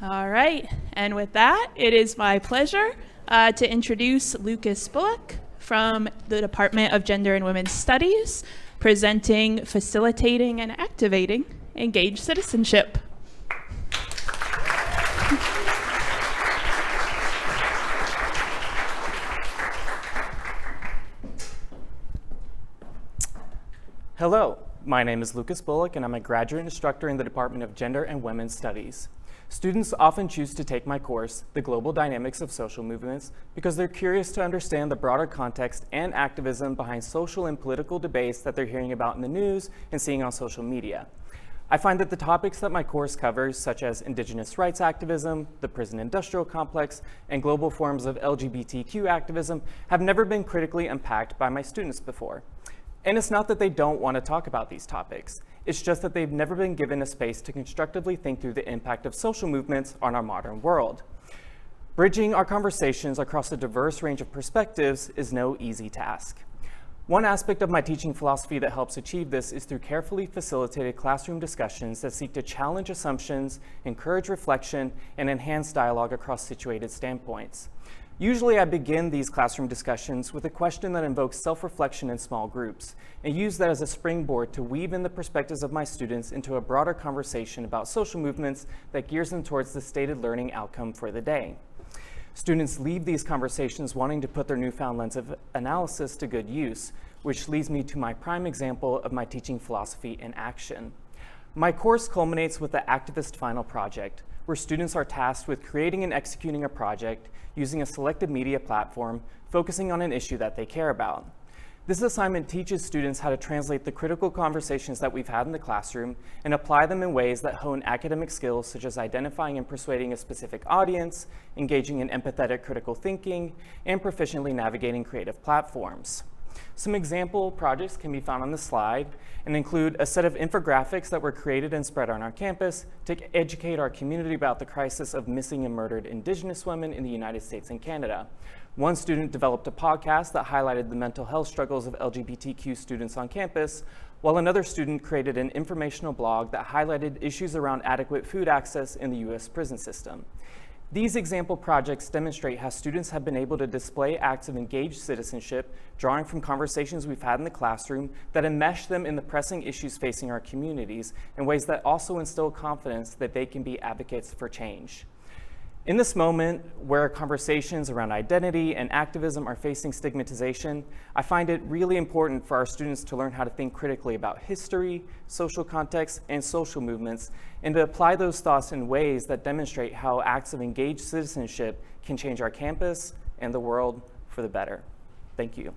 All right, and with that, it is my pleasure to introduce Lukas Bullock from the Department of Gender and Women's Studies, presenting Facilitating and Activating Engaged Citizenship. Hello, my name is Lukas Bullock, and I'm a graduate instructor in the Department of Gender and Women's Studies. Students often choose to take my course, The Global Dynamics of Social Movements, because they're curious to understand the broader context and activism behind social and political debates that they're hearing about in the news and seeing on social media. I find that the topics that my course covers, such as Indigenous rights activism, the prison industrial complex, and global forms of LGBTQ activism, have never been critically unpacked by my students before. And it's not that they don't want to talk about these topics. It's just that they've never been given a space to constructively think through the impact of social movements on our modern world. Bridging our conversations across a diverse range of perspectives is no easy task. One aspect of my teaching philosophy that helps achieve this is through carefully facilitated classroom discussions that seek to challenge assumptions, encourage reflection, and enhance dialogue across situated standpoints. Usually I begin these classroom discussions with a question that invokes self-reflection in small groups, and use that as a springboard to weave in the perspectives of my students into a broader conversation about social movements that gears them towards the stated learning outcome for the day. Students leave these conversations wanting to put their newfound lens of analysis to good use, which leads me to my prime example of my teaching philosophy in action. My course culminates with the Activist Final Project, where students are tasked with creating and executing a project using a selected media platform, focusing on an issue that they care about. This assignment teaches students how to translate the critical conversations that we've had in the classroom and apply them in ways that hone academic skills such as identifying and persuading a specific audience, engaging in empathetic critical thinking, and proficiently navigating creative platforms. Some example projects can be found on the slide and include a set of infographics that were created and spread on our campus to educate our community about the crisis of missing and murdered Indigenous women in the United States and Canada. One student developed a podcast that highlighted the mental health struggles of LGBTQ students on campus, while another student created an informational blog that highlighted issues around adequate food access in the U.S. prison system. These example projects demonstrate how students have been able to display acts of engaged citizenship, drawing from conversations we've had in the classroom that enmesh them in the pressing issues facing our communities in ways that also instill confidence that they can be advocates for change. In this moment, where conversations around identity and activism are facing stigmatization, I find it really important for our students to learn how to think critically about history, social context, and social movements, and to apply those thoughts in ways that demonstrate how acts of engaged citizenship can change our campus and the world for the better. Thank you.